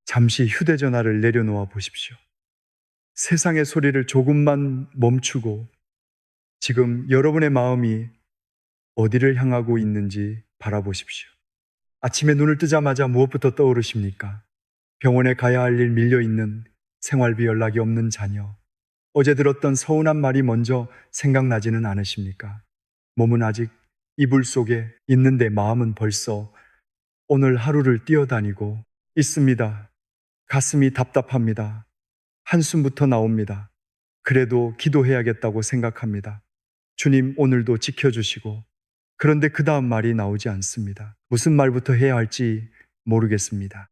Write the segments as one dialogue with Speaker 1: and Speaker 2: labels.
Speaker 1: 잠시 휴대전화를 내려놓아 보십시오. 세상의 소리를 조금만 멈추고 지금 여러분의 마음이 어디를 향하고 있는지 바라보십시오. 아침에 눈을 뜨자마자 무엇부터 떠오르십니까? 병원에 가야 할 일 밀려있는, 생활비 연락이 없는 자녀, 어제 들었던 서운한 말이 먼저 생각나지는 않으십니까? 몸은 아직 이불 속에 있는데 마음은 벌써 오늘 하루를 뛰어다니고 있습니다. 가슴이 답답합니다. 한숨부터 나옵니다. 그래도 기도해야겠다고 생각합니다. 주님, 오늘도 지켜주시고. 그런데 그 다음 말이 나오지 않습니다. 무슨 말부터 해야 할지 모르겠습니다.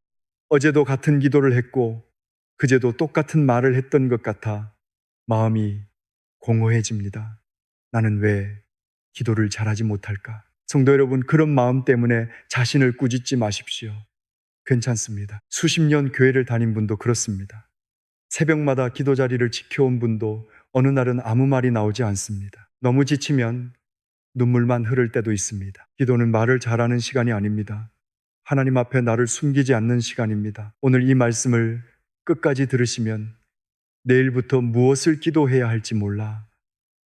Speaker 1: 어제도 같은 기도를 했고 그제도 똑같은 말을 했던 것 같아 마음이 공허해집니다. 나는 왜 기도를 잘하지 못할까? 성도 여러분, 그런 마음 때문에 자신을 꾸짖지 마십시오. 괜찮습니다. 수십 년 교회를 다닌 분도 그렇습니다. 새벽마다 기도 자리를 지켜온 분도 어느 날은 아무 말이 나오지 않습니다. 너무 지치면 눈물만 흐를 때도 있습니다. 기도는 말을 잘하는 시간이 아닙니다. 하나님 앞에 나를 숨기지 않는 시간입니다. 오늘 이 말씀을 끝까지 들으시면 내일부터 무엇을 기도해야 할지 몰라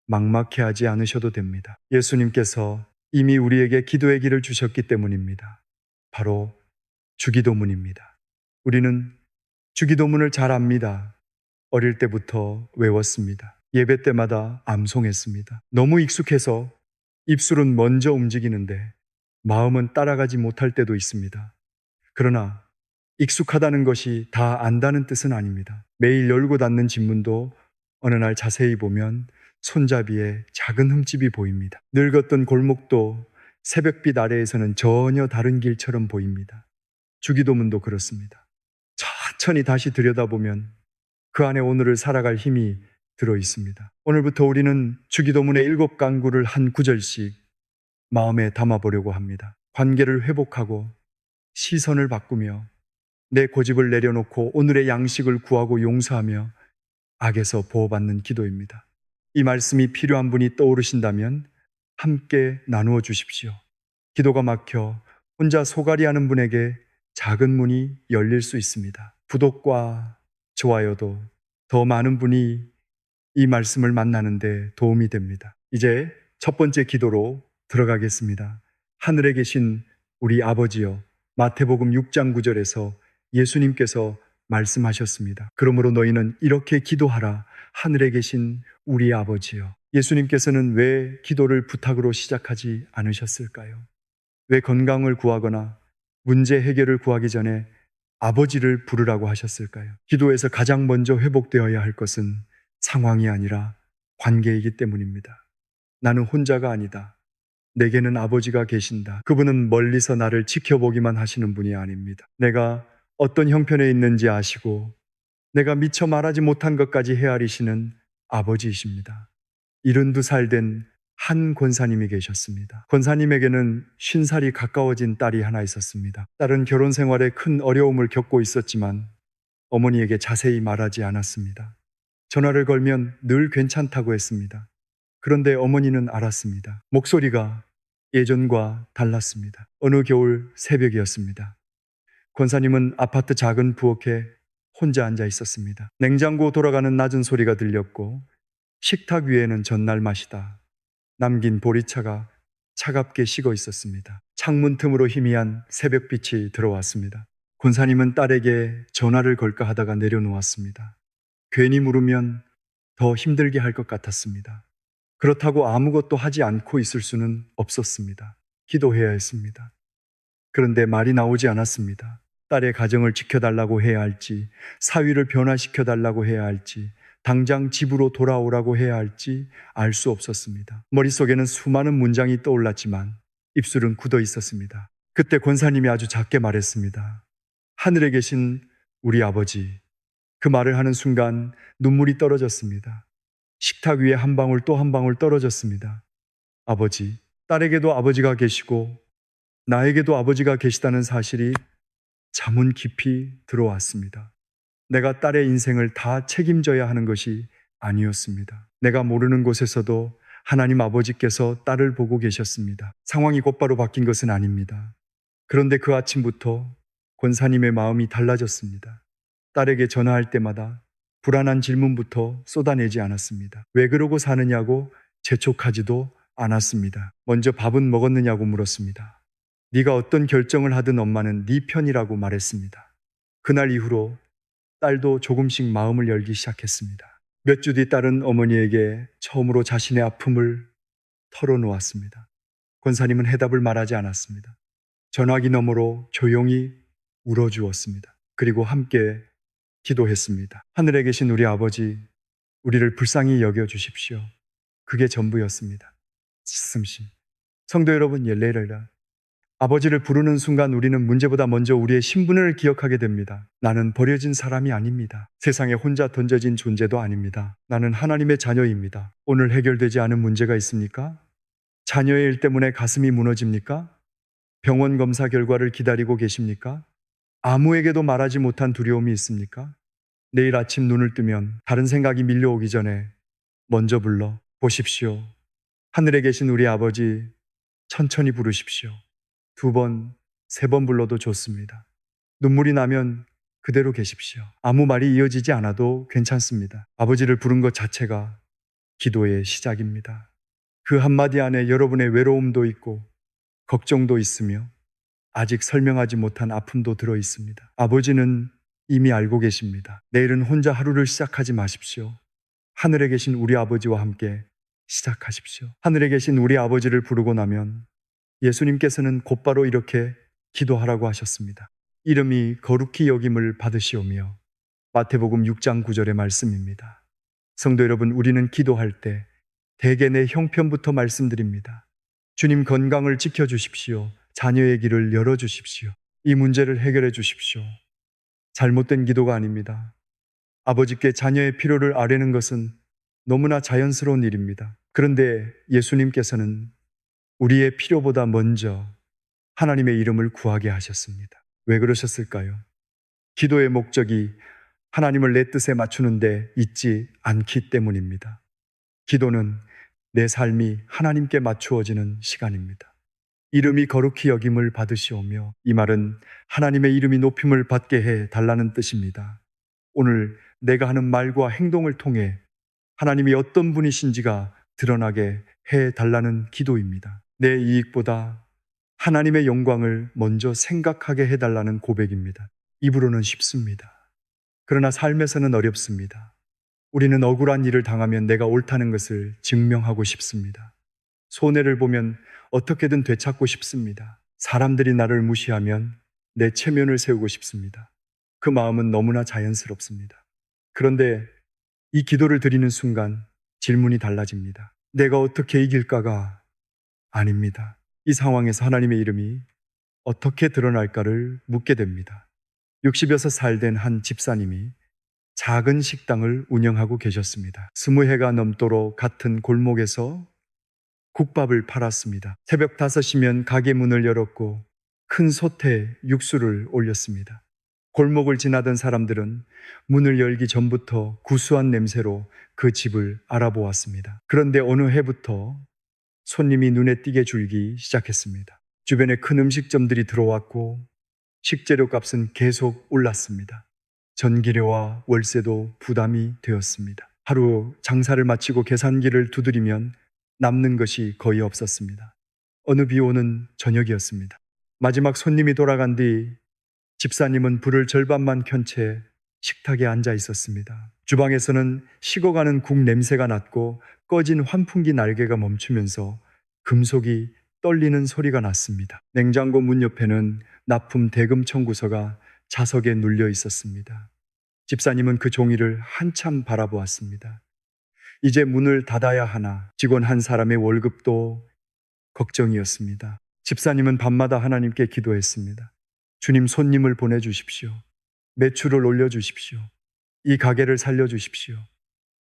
Speaker 1: 막막해하지 않으셔도 됩니다. 예수님께서 이미 우리에게 기도의 길을 주셨기 때문입니다. 바로 주기도문입니다. 우리는 주기도문을 잘 압니다. 어릴 때부터 외웠습니다. 예배 때마다 암송했습니다. 너무 익숙해서 입술은 먼저 움직이는데 마음은 따라가지 못할 때도 있습니다. 그러나 익숙하다는 것이 다 안다는 뜻은 아닙니다. 매일 열고 닫는 집문도 어느 날 자세히 보면 손잡이에 작은 흠집이 보입니다. 늙었던 골목도 새벽빛 아래에서는 전혀 다른 길처럼 보입니다. 주기도문도 그렇습니다. 천천히 다시 들여다보면 그 안에 오늘을 살아갈 힘이 들어 있습니다. 오늘부터 우리는 주기도문의 7강구를 한 구절씩 마음에 담아보려고 합니다. 관계를 회복하고 시선을 바꾸며 내 고집을 내려놓고 오늘의 양식을 구하고 용서하며 악에서 보호받는 기도입니다. 이 말씀이 필요한 분이 떠오르신다면 함께 나누어 주십시오. 기도가 막혀 혼자 소갈이 하는 분에게 작은 문이 열릴 수 있습니다. 구독과 좋아요도 더 많은 분이 이 말씀을 만나는데 도움이 됩니다. 이제 첫 번째 기도로 들어가겠습니다. 하늘에 계신 우리 아버지여, 마태복음 6장 9절에서 예수님께서 말씀하셨습니다. 그러므로 너희는 이렇게 기도하라. 하늘에 계신 우리 아버지여. 예수님께서는 왜 기도를 부탁으로 시작하지 않으셨을까요? 왜 건강을 구하거나 문제 해결을 구하기 전에 아버지를 부르라고 하셨을까요? 기도에서 가장 먼저 회복되어야 할 것은 상황이 아니라 관계이기 때문입니다. 나는 혼자가 아니다. 내게는 아버지가 계신다. 그분은 멀리서 나를 지켜보기만 하시는 분이 아닙니다. 내가 어떤 형편에 있는지 아시고 내가 미처 말하지 못한 것까지 헤아리시는 아버지이십니다. 72살 된 한 권사님이 계셨습니다. 권사님에게는 50살이 가까워진 딸이 하나 있었습니다. 딸은 결혼 생활에 큰 어려움을 겪고 있었지만 어머니에게 자세히 말하지 않았습니다. 전화를 걸면 늘 괜찮다고 했습니다. 그런데 어머니는 알았습니다. 목소리가 예전과 달랐습니다. 어느 겨울 새벽이었습니다. 권사님은 아파트 작은 부엌에 혼자 앉아 있었습니다. 냉장고 돌아가는 낮은 소리가 들렸고 식탁 위에는 전날 마시다 남긴 보리차가 차갑게 식어 있었습니다. 창문 틈으로 희미한 새벽빛이 들어왔습니다. 권사님은 딸에게 전화를 걸까 하다가 내려놓았습니다. 괜히 물으면 더 힘들게 할 것 같았습니다. 그렇다고 아무것도 하지 않고 있을 수는 없었습니다. 기도해야 했습니다. 그런데 말이 나오지 않았습니다. 딸의 가정을 지켜달라고 해야 할지, 사위를 변화시켜달라고 해야 할지, 당장 집으로 돌아오라고 해야 할지 알 수 없었습니다. 머릿속에는 수많은 문장이 떠올랐지만 입술은 굳어 있었습니다. 그때 권사님이 아주 작게 말했습니다. 하늘에 계신 우리 아버지. 그 말을 하는 순간 눈물이 떨어졌습니다. 식탁 위에 한 방울 또 한 방울 떨어졌습니다. 아버지, 딸에게도 아버지가 계시고 나에게도 아버지가 계시다는 사실이 자문 깊이 들어왔습니다. 내가 딸의 인생을 다 책임져야 하는 것이 아니었습니다. 내가 모르는 곳에서도 하나님 아버지께서 딸을 보고 계셨습니다. 상황이 곧바로 바뀐 것은 아닙니다. 그런데 그 아침부터 권사님의 마음이 달라졌습니다. 딸에게 전화할 때마다 불안한 질문부터 쏟아내지 않았습니다. 왜 그러고 사느냐고 재촉하지도 않았습니다. 먼저 밥은 먹었느냐고 물었습니다. 네가 어떤 결정을 하든 엄마는 네 편이라고 말했습니다. 그날 이후로 딸도 조금씩 마음을 열기 시작했습니다. 몇 주 뒤 딸은 어머니에게 처음으로 자신의 아픔을 털어놓았습니다. 권사님은 해답을 말하지 않았습니다. 전화기 너머로 조용히 울어주었습니다. 그리고 함께 기도했습니다. 하늘에 계신 우리 아버지, 우리를 불쌍히 여겨주십시오. 그게 전부였습니다. 스승심. 성도 여러분, 옐레레라. 아버지를 부르는 순간 우리는 문제보다 먼저 우리의 신분을 기억하게 됩니다. 나는 버려진 사람이 아닙니다. 세상에 혼자 던져진 존재도 아닙니다. 나는 하나님의 자녀입니다. 오늘 해결되지 않은 문제가 있습니까? 자녀의 일 때문에 가슴이 무너집니까? 병원 검사 결과를 기다리고 계십니까? 아무에게도 말하지 못한 두려움이 있습니까? 내일 아침 눈을 뜨면 다른 생각이 밀려오기 전에 먼저 불러 보십시오. 하늘에 계신 우리 아버지, 천천히 부르십시오. 2번, 3번 불러도 좋습니다. 눈물이 나면 그대로 계십시오. 아무 말이 이어지지 않아도 괜찮습니다. 아버지를 부른 것 자체가 기도의 시작입니다. 그 한마디 안에 여러분의 외로움도 있고 걱정도 있으며 아직 설명하지 못한 아픔도 들어 있습니다. 아버지는 이미 알고 계십니다. 내일은 혼자 하루를 시작하지 마십시오. 하늘에 계신 우리 아버지와 함께 시작하십시오. 하늘에 계신 우리 아버지를 부르고 나면 예수님께서는 곧바로 이렇게 기도하라고 하셨습니다. 이름이 거룩히 여김을 받으시오며. 마태복음 6장 9절의 말씀입니다. 성도 여러분, 우리는 기도할 때 대개 내 형편부터 말씀드립니다. 주님 건강을 지켜주십시오. 자녀의 길을 열어주십시오. 이 문제를 해결해 주십시오. 잘못된 기도가 아닙니다. 아버지께 자녀의 필요를 아뢰는 것은 너무나 자연스러운 일입니다. 그런데 예수님께서는 우리의 필요보다 먼저 하나님의 이름을 구하게 하셨습니다. 왜 그러셨을까요? 기도의 목적이 하나님을 내 뜻에 맞추는데 있지 않기 때문입니다. 기도는 내 삶이 하나님께 맞추어지는 시간입니다. 이름이 거룩히 여김을 받으시오며, 이 말은 하나님의 이름이 높임을 받게 해 달라는 뜻입니다. 오늘 내가 하는 말과 행동을 통해 하나님이 어떤 분이신지가 드러나게 해 달라는 기도입니다. 내 이익보다 하나님의 영광을 먼저 생각하게 해 달라는 고백입니다. 입으로는 쉽습니다. 그러나 삶에서는 어렵습니다. 우리는 억울한 일을 당하면 내가 옳다는 것을 증명하고 싶습니다. 손해를 보면 어떻게든 되찾고 싶습니다. 사람들이 나를 무시하면 내 체면을 세우고 싶습니다. 그 마음은 너무나 자연스럽습니다. 그런데 이 기도를 드리는 순간 질문이 달라집니다. 내가 어떻게 이길까가 아닙니다. 이 상황에서 하나님의 이름이 어떻게 드러날까를 묻게 됩니다. 60여살 된 한 집사님이 작은 식당을 운영하고 계셨습니다. 20해가 넘도록 같은 골목에서 국밥을 팔았습니다. 새벽 5시면 가게 문을 열었고 큰 솥에 육수를 올렸습니다. 골목을 지나던 사람들은 문을 열기 전부터 구수한 냄새로 그 집을 알아보았습니다. 그런데 어느 해부터 손님이 눈에 띄게 줄기 시작했습니다. 주변에 큰 음식점들이 들어왔고 식재료 값은 계속 올랐습니다. 전기료와 월세도 부담이 되었습니다. 하루 장사를 마치고 계산기를 두드리면 남는 것이 거의 없었습니다. 어느 비 오는 저녁이었습니다. 마지막 손님이 돌아간 뒤 집사님은 불을 절반만 켠 채 식탁에 앉아 있었습니다. 주방에서는 식어가는 국 냄새가 났고 꺼진 환풍기 날개가 멈추면서 금속이 떨리는 소리가 났습니다. 냉장고 문 옆에는 납품 대금 청구서가 자석에 눌려 있었습니다. 집사님은 그 종이를 한참 바라보았습니다. 이제 문을 닫아야 하나. 직원 한 사람의 월급도 걱정이었습니다. 집사님은 밤마다 하나님께 기도했습니다. 주님, 손님을 보내주십시오. 매출을 올려주십시오. 이 가게를 살려주십시오.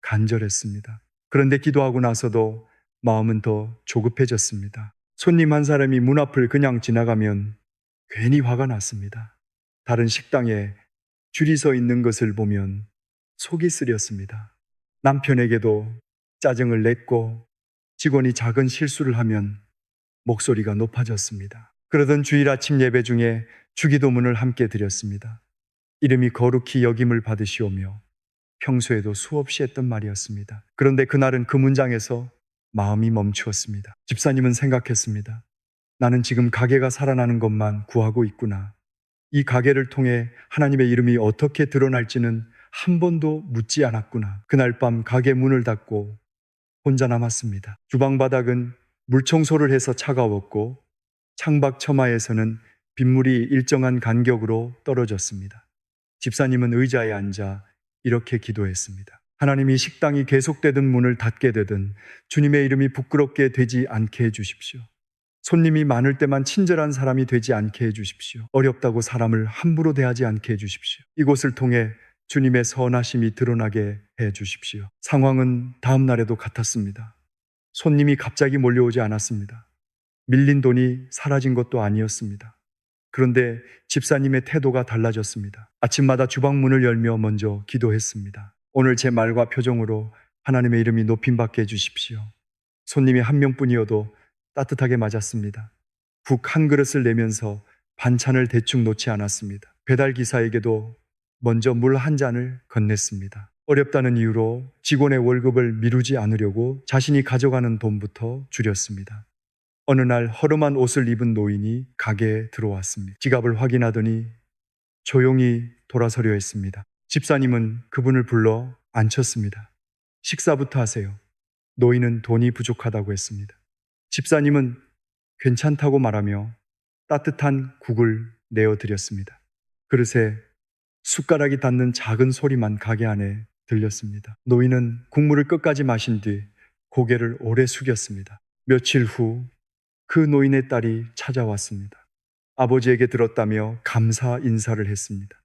Speaker 1: 간절했습니다. 그런데 기도하고 나서도 마음은 더 조급해졌습니다. 손님 한 사람이 문 앞을 그냥 지나가면 괜히 화가 났습니다. 다른 식당에 줄이 서 있는 것을 보면 속이 쓰렸습니다. 남편에게도 짜증을 냈고 직원이 작은 실수를 하면 목소리가 높아졌습니다. 그러던 주일 아침 예배 중에 주기도문을 함께 드렸습니다. 이름이 거룩히 여김을 받으시오며 평소에도 수없이 했던 말이었습니다. 그런데 그날은 그 문장에서 마음이 멈추었습니다. 집사님은 생각했습니다. 나는 지금 가게가 살아나는 것만 구하고 있구나. 이 가게를 통해 하나님의 이름이 어떻게 드러날지는 한 번도 묻지 않았구나. 그날 밤 가게 문을 닫고 혼자 남았습니다. 주방 바닥은 물청소를 해서 차가웠고 창밖 처마에서는 빗물이 일정한 간격으로 떨어졌습니다. 집사님은 의자에 앉아 이렇게 기도했습니다. 하나님이 식당이 계속되든 문을 닫게 되든 주님의 이름이 부끄럽게 되지 않게 해주십시오. 손님이 많을 때만 친절한 사람이 되지 않게 해주십시오. 어렵다고 사람을 함부로 대하지 않게 해주십시오. 이곳을 통해 주님의 선하심이 드러나게 해주십시오. 상황은 다음 날에도 같았습니다. 손님이 갑자기 몰려오지 않았습니다. 밀린 돈이 사라진 것도 아니었습니다. 그런데 집사님의 태도가 달라졌습니다. 아침마다 주방 문을 열며 먼저 기도했습니다. 오늘 제 말과 표정으로 하나님의 이름이 높임받게 해주십시오. 손님이 한 명뿐이어도 따뜻하게 맞았습니다. 국 한 그릇을 내면서 반찬을 대충 놓지 않았습니다. 배달 기사에게도 먼저 물 한 잔을 건넸습니다. 어렵다는 이유로 직원의 월급을 미루지 않으려고 자신이 가져가는 돈부터 줄였습니다. 어느 날 허름한 옷을 입은 노인이 가게에 들어왔습니다. 지갑을 확인하더니 조용히 돌아서려 했습니다. 집사님은 그분을 불러 앉혔습니다. 식사부터 하세요. 노인은 돈이 부족하다고 했습니다. 집사님은 괜찮다고 말하며 따뜻한 국을 내어드렸습니다. 그릇에 숟가락이 닿는 작은 소리만 가게 안에 들렸습니다. 노인은 국물을 끝까지 마신 뒤 고개를 오래 숙였습니다. 며칠 후 그 노인의 딸이 찾아왔습니다. 아버지에게 들었다며 감사 인사를 했습니다.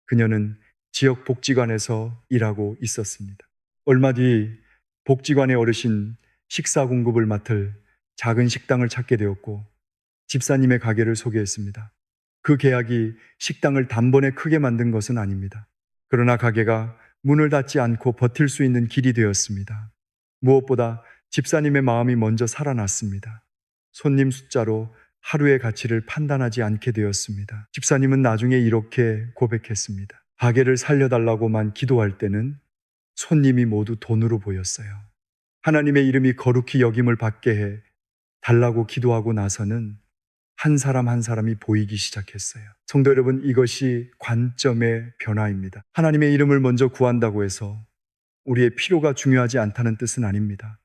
Speaker 1: 그녀는 지역 복지관에서 일하고 있었습니다. 얼마 뒤 복지관의 어르신 식사 공급을 맡을 작은 식당을 찾게 되었고 집사님의 가게를 소개했습니다. 그 계약이 식당을 단번에 크게 만든 것은 아닙니다. 그러나 가게가 문을 닫지 않고 버틸 수 있는 길이 되었습니다. 무엇보다 집사님의 마음이 먼저 살아났습니다. 손님 숫자로 하루의 가치를 판단하지 않게 되었습니다. 집사님은 나중에 이렇게 고백했습니다. 가게를 살려달라고만 기도할 때는 손님이 모두 돈으로 보였어요. 하나님의 이름이 거룩히 여김을 받게 해 달라고 기도하고 나서는 한 사람 한 사람이 보이기 시작했어요. 성도 여러분, 이것이 관점의 변화입니다. 하나님의 이름을 먼저 구한다고 해서 우리의 필요가 중요하지 않다는 뜻은 아닙니다.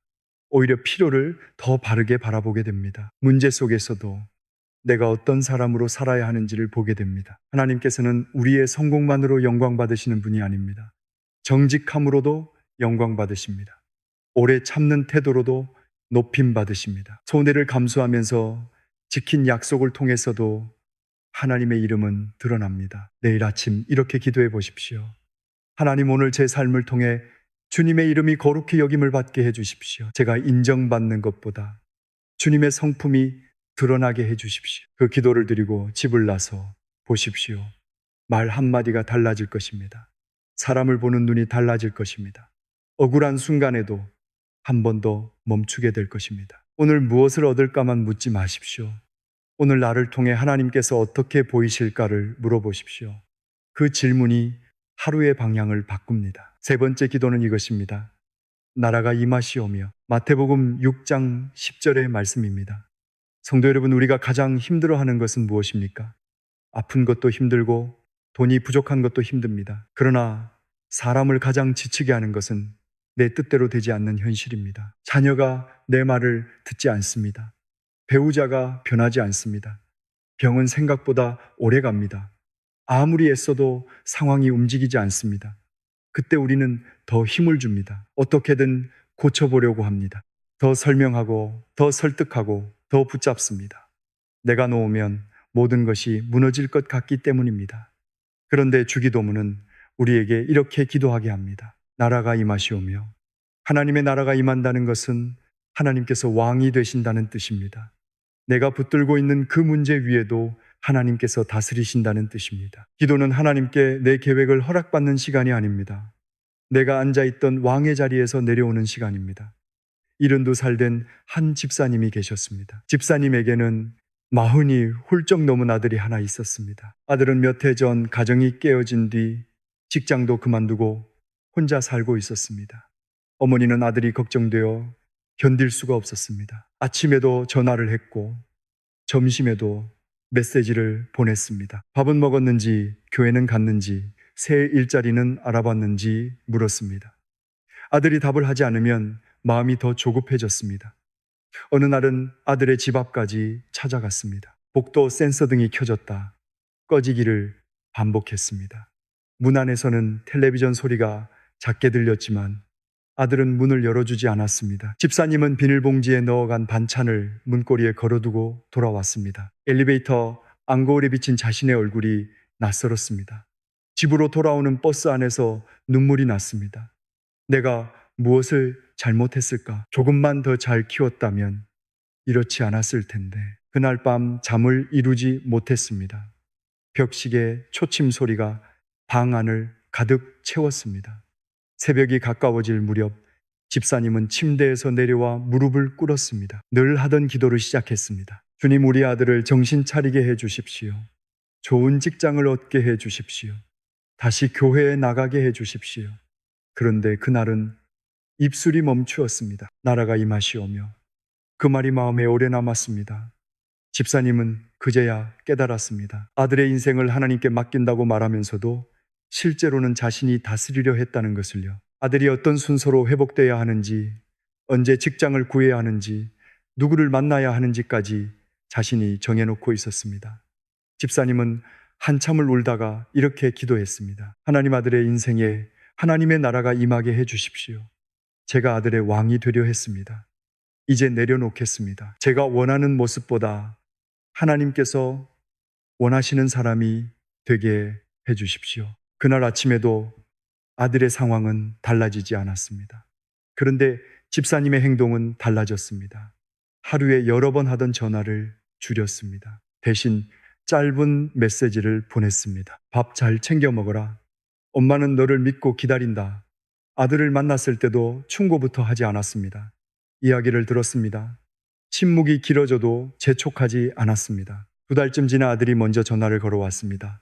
Speaker 1: 오히려 필요를 더 바르게 바라보게 됩니다. 문제 속에서도 내가 어떤 사람으로 살아야 하는지를 보게 됩니다. 하나님께서는 우리의 성공만으로 영광 받으시는 분이 아닙니다. 정직함으로도 영광 받으십니다. 오래 참는 태도로도 높임 받으십니다. 손해를 감수하면서 지킨 약속을 통해서도 하나님의 이름은 드러납니다. 내일 아침 이렇게 기도해 보십시오. 하나님, 오늘 제 삶을 통해 주님의 이름이 거룩히 여김을 받게 해 주십시오. 제가 인정받는 것보다 주님의 성품이 드러나게 해 주십시오. 그 기도를 드리고 집을 나서 보십시오. 말 한마디가 달라질 것입니다. 사람을 보는 눈이 달라질 것입니다. 억울한 순간에도 한 번 더 멈추게 될 것입니다. 오늘 무엇을 얻을까만 묻지 마십시오. 오늘 나를 통해 하나님께서 어떻게 보이실까를 물어보십시오. 그 질문이 하루의 방향을 바꿉니다. 세 번째 기도는 이것입니다. 나라가 임하시오며. 마태복음 6장 10절의 말씀입니다. 성도 여러분, 우리가 가장 힘들어하는 것은 무엇입니까? 아픈 것도 힘들고 돈이 부족한 것도 힘듭니다. 그러나 사람을 가장 지치게 하는 것은 내 뜻대로 되지 않는 현실입니다. 자녀가 내 말을 듣지 않습니다. 배우자가 변하지 않습니다. 병은 생각보다 오래 갑니다. 아무리 애써도 상황이 움직이지 않습니다. 그때 우리는 더 힘을 줍니다. 어떻게든 고쳐보려고 합니다. 더 설명하고, 더 설득하고, 더 붙잡습니다. 내가 놓으면 모든 것이 무너질 것 같기 때문입니다. 그런데 주기도문은 우리에게 이렇게 기도하게 합니다. 나라가 임하시오며. 하나님의 나라가 임한다는 것은 하나님께서 왕이 되신다는 뜻입니다. 내가 붙들고 있는 그 문제 위에도 하나님께서 다스리신다는 뜻입니다. 기도는 하나님께 내 계획을 허락받는 시간이 아닙니다. 내가 앉아있던 왕의 자리에서 내려오는 시간입니다. 72살 된 한 집사님이 계셨습니다. 집사님에게는 마흔이 훌쩍 넘은 아들이 하나 있었습니다. 아들은 몇 해 전 가정이 깨어진 뒤 직장도 그만두고 혼자 살고 있었습니다. 어머니는 아들이 걱정되어 견딜 수가 없었습니다. 아침에도 전화를 했고 점심에도 메시지를 보냈습니다. 밥은 먹었는지, 교회는 갔는지, 새 일자리는 알아봤는지 물었습니다. 아들이 답을 하지 않으면 마음이 더 조급해졌습니다. 어느 날은 아들의 집 앞까지 찾아갔습니다. 복도 센서 등이 켜졌다 꺼지기를 반복했습니다. 문 안에서는 텔레비전 소리가 작게 들렸지만 아들은 문을 열어주지 않았습니다. 집사님은 비닐봉지에 넣어간 반찬을 문고리에 걸어두고 돌아왔습니다. 엘리베이터 안거울에 비친 자신의 얼굴이 낯설었습니다. 집으로 돌아오는 버스 안에서 눈물이 났습니다. 내가 무엇을 잘못했을까? 조금만 더 잘 키웠다면 이렇지 않았을 텐데. 그날 밤 잠을 이루지 못했습니다. 벽시계 초침 소리가 방 안을 가득 채웠습니다. 새벽이 가까워질 무렵 집사님은 침대에서 내려와 무릎을 꿇었습니다. 늘 하던 기도를 시작했습니다. 주님, 우리 아들을 정신 차리게 해 주십시오. 좋은 직장을 얻게 해 주십시오. 다시 교회에 나가게 해 주십시오. 그런데 그날은 입술이 멈추었습니다. 나라가 임하시오며 그 말이 마음에 오래 남았습니다. 집사님은 그제야 깨달았습니다. 아들의 인생을 하나님께 맡긴다고 말하면서도 실제로는 자신이 다스리려 했다는 것을요. 아들이 어떤 순서로 회복돼야 하는지, 언제 직장을 구해야 하는지, 누구를 만나야 하는지까지 자신이 정해놓고 있었습니다. 집사님은 한참을 울다가 이렇게 기도했습니다. 하나님, 아들의 인생에 하나님의 나라가 임하게 해 주십시오. 제가 아들의 왕이 되려 했습니다. 이제 내려놓겠습니다. 제가 원하는 모습보다 하나님께서 원하시는 사람이 되게 해 주십시오. 그날 아침에도 아들의 상황은 달라지지 않았습니다. 그런데 집사님의 행동은 달라졌습니다. 하루에 여러 번 하던 전화를 줄였습니다. 대신 짧은 메시지를 보냈습니다. 밥 잘 챙겨 먹어라. 엄마는 너를 믿고 기다린다. 아들을 만났을 때도 충고부터 하지 않았습니다. 이야기를 들었습니다. 침묵이 길어져도 재촉하지 않았습니다. 2달쯤 지나 아들이 먼저 전화를 걸어왔습니다.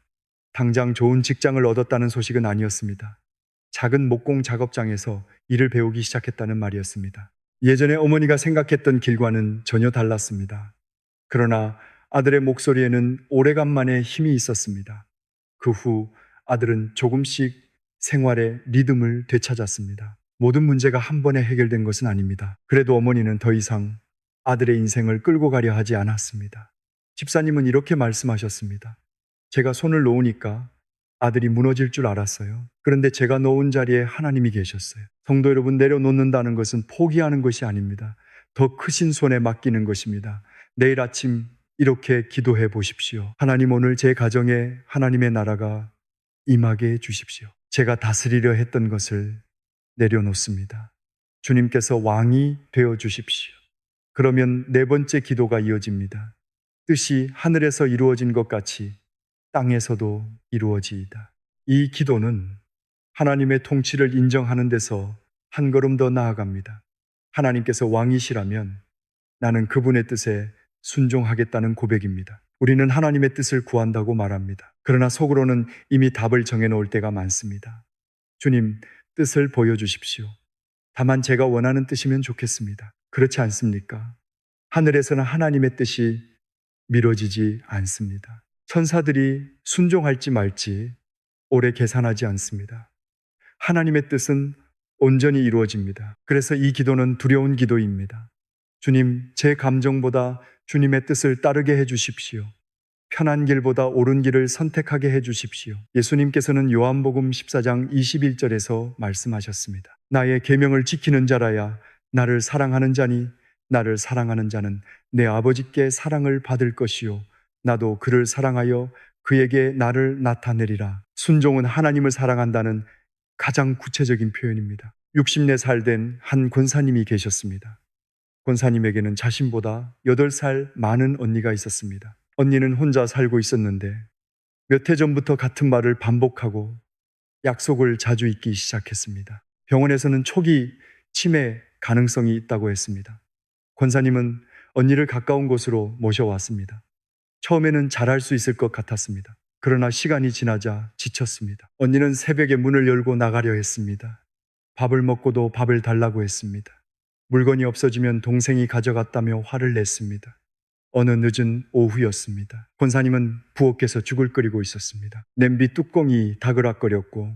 Speaker 1: 당장 좋은 직장을 얻었다는 소식은 아니었습니다. 작은 목공 작업장에서 일을 배우기 시작했다는 말이었습니다. 예전에 어머니가 생각했던 길과는 전혀 달랐습니다. 그러나 아들의 목소리에는 오래간만에 힘이 있었습니다. 그 후 아들은 조금씩 생활의 리듬을 되찾았습니다. 모든 문제가 한 번에 해결된 것은 아닙니다. 그래도 어머니는 더 이상 아들의 인생을 끌고 가려 하지 않았습니다. 집사님은 이렇게 말씀하셨습니다. 제가 손을 놓으니까 아들이 무너질 줄 알았어요. 그런데 제가 놓은 자리에 하나님이 계셨어요. 성도 여러분, 내려놓는다는 것은 포기하는 것이 아닙니다. 더 크신 손에 맡기는 것입니다. 내일 아침 이렇게 기도해 보십시오. 하나님, 오늘 제 가정에 하나님의 나라가 임하게 해 주십시오. 제가 다스리려 했던 것을 내려놓습니다. 주님께서 왕이 되어 주십시오. 그러면 4번째 기도가 이어집니다. 뜻이 하늘에서 이루어진 것 같이 땅에서도 이루어지이다. 이 기도는 하나님의 통치를 인정하는 데서 한 걸음 더 나아갑니다. 하나님께서 왕이시라면 나는 그분의 뜻에 순종하겠다는 고백입니다. 우리는 하나님의 뜻을 구한다고 말합니다. 그러나 속으로는 이미 답을 정해놓을 때가 많습니다. 주님, 뜻을 보여주십시오. 다만 제가 원하는 뜻이면 좋겠습니다. 그렇지 않습니까? 하늘에서는 하나님의 뜻이 미뤄지지 않습니다. 천사들이 순종할지 말지 오래 계산하지 않습니다. 하나님의 뜻은 온전히 이루어집니다. 그래서 이 기도는 두려운 기도입니다. 주님, 제 감정보다 주님의 뜻을 따르게 해 주십시오. 편한 길보다 옳은 길을 선택하게 해 주십시오. 예수님께서는 요한복음 14장 21절에서 말씀하셨습니다. 나의 계명을 지키는 자라야 나를 사랑하는 자니 나를 사랑하는 자는 내 아버지께 사랑을 받을 것이요 나도 그를 사랑하여 그에게 나를 나타내리라. 순종은 하나님을 사랑한다는 가장 구체적인 표현입니다. 64살 된 한 권사님이 계셨습니다. 권사님에게는 자신보다 8살 많은 언니가 있었습니다. 언니는 혼자 살고 있었는데 몇 해 전부터 같은 말을 반복하고 약속을 자주 잊기 시작했습니다. 병원에서는 초기 치매 가능성이 있다고 했습니다. 권사님은 언니를 가까운 곳으로 모셔왔습니다. 처음에는 잘할 수 있을 것 같았습니다. 그러나 시간이 지나자 지쳤습니다. 언니는 새벽에 문을 열고 나가려 했습니다. 밥을 먹고도 밥을 달라고 했습니다. 물건이 없어지면 동생이 가져갔다며 화를 냈습니다. 어느 늦은 오후였습니다. 권사님은 부엌에서 죽을 끓이고 있었습니다. 냄비 뚜껑이 다그락거렸고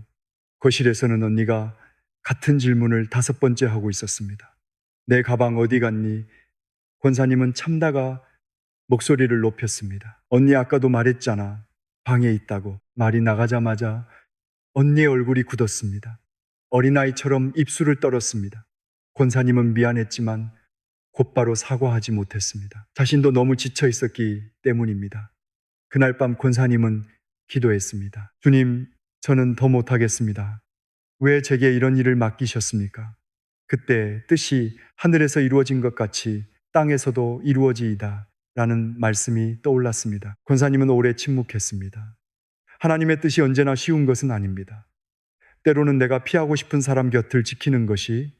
Speaker 1: 거실에서는 언니가 같은 질문을 5번째 하고 있었습니다. 내 가방 어디 갔니? 권사님은 참다가 목소리를 높였습니다. 언니 아까도 말했잖아. 방에 있다고. 말이 나가자마자 언니의 얼굴이 굳었습니다. 어린아이처럼 입술을 떨었습니다. 권사님은 미안했지만 곧바로 사과하지 못했습니다. 자신도 너무 지쳐 있었기 때문입니다. 그날 밤 권사님은 기도했습니다. 주님, 저는 더 못하겠습니다. 왜 제게 이런 일을 맡기셨습니까? 그때 뜻이 하늘에서 이루어진 것 같이 땅에서도 이루어지이다 라는 말씀이 떠올랐습니다. 권사님은 오래 침묵했습니다. 하나님의 뜻이 언제나 쉬운 것은 아닙니다. 때로는 내가 피하고 싶은 사람 곁을 지키는 것이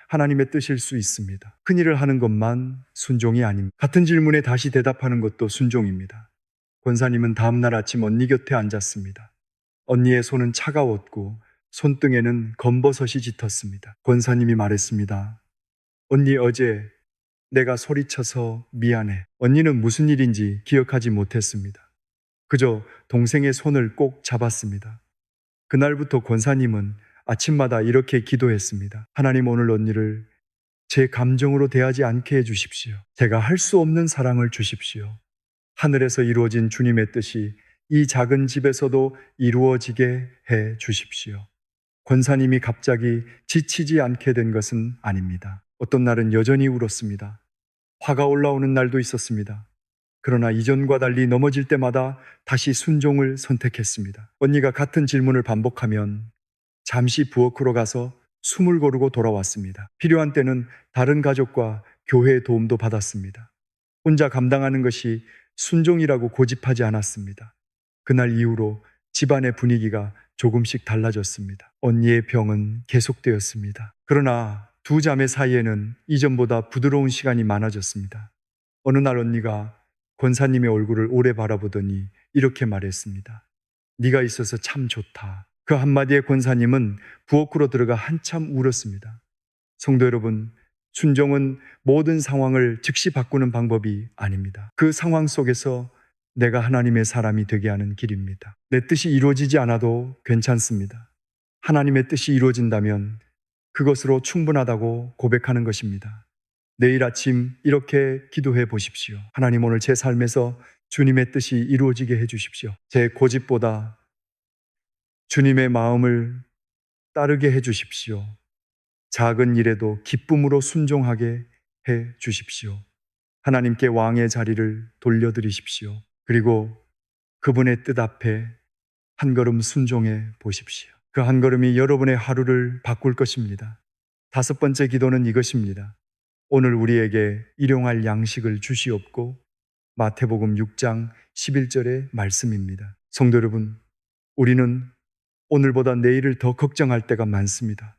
Speaker 1: 하나님의 뜻일 수 있습니다. 큰일을 하는 것만 순종이 아닙니다. 같은 질문에 다시 대답하는 것도 순종입니다. 권사님은 다음날 아침 언니 곁에 앉았습니다. 언니의 손은 차가웠고 손등에는 검버섯이 짙었습니다. 권사님이 말했습니다. 언니, 어제 내가 소리쳐서 미안해. 언니는 무슨 일인지 기억하지 못했습니다. 그저 동생의 손을 꼭 잡았습니다. 그날부터 권사님은 아침마다 이렇게 기도했습니다. 하나님, 오늘 언니를 제 감정으로 대하지 않게 해주십시오. 제가 할 수 없는 사랑을 주십시오. 하늘에서 이루어진 주님의 뜻이 이 작은 집에서도 이루어지게 해 주십시오. 권사님이 갑자기 지치지 않게 된 것은 아닙니다. 어떤 날은 여전히 울었습니다. 화가 올라오는 날도 있었습니다. 그러나 이전과 달리 넘어질 때마다 다시 순종을 선택했습니다. 언니가 같은 질문을 반복하면 잠시 부엌으로 가서 숨을 고르고 돌아왔습니다. 필요한 때는 다른 가족과 교회의 도움도 받았습니다. 혼자 감당하는 것이 순종이라고 고집하지 않았습니다. 그날 이후로 집안의 분위기가 조금씩 달라졌습니다. 언니의 병은 계속되었습니다. 그러나 두 자매 사이에는 이전보다 부드러운 시간이 많아졌습니다. 어느 날 언니가 권사님의 얼굴을 오래 바라보더니 이렇게 말했습니다. 네가 있어서 참 좋다. 그 한마디에 권사님은 부엌으로 들어가 한참 울었습니다. 성도 여러분, 순종은 모든 상황을 즉시 바꾸는 방법이 아닙니다. 그 상황 속에서 내가 하나님의 사람이 되게 하는 길입니다. 내 뜻이 이루어지지 않아도 괜찮습니다. 하나님의 뜻이 이루어진다면 그것으로 충분하다고 고백하는 것입니다. 내일 아침 이렇게 기도해 보십시오. 하나님, 오늘 제 삶에서 주님의 뜻이 이루어지게 해 주십시오. 제 고집보다 주님의 마음을 따르게 해 주십시오. 작은 일에도 기쁨으로 순종하게 해 주십시오. 하나님께 왕의 자리를 돌려드리십시오. 그리고 그분의 뜻 앞에 한 걸음 순종해 보십시오. 그 한 걸음이 여러분의 하루를 바꿀 것입니다. 5번째 기도는 이것입니다. 오늘 우리에게 일용할 양식을 주시옵고, 마태복음 6장 11절의 말씀입니다. 성도 여러분, 우리는 오늘보다 내일을 더 걱정할 때가 많습니다.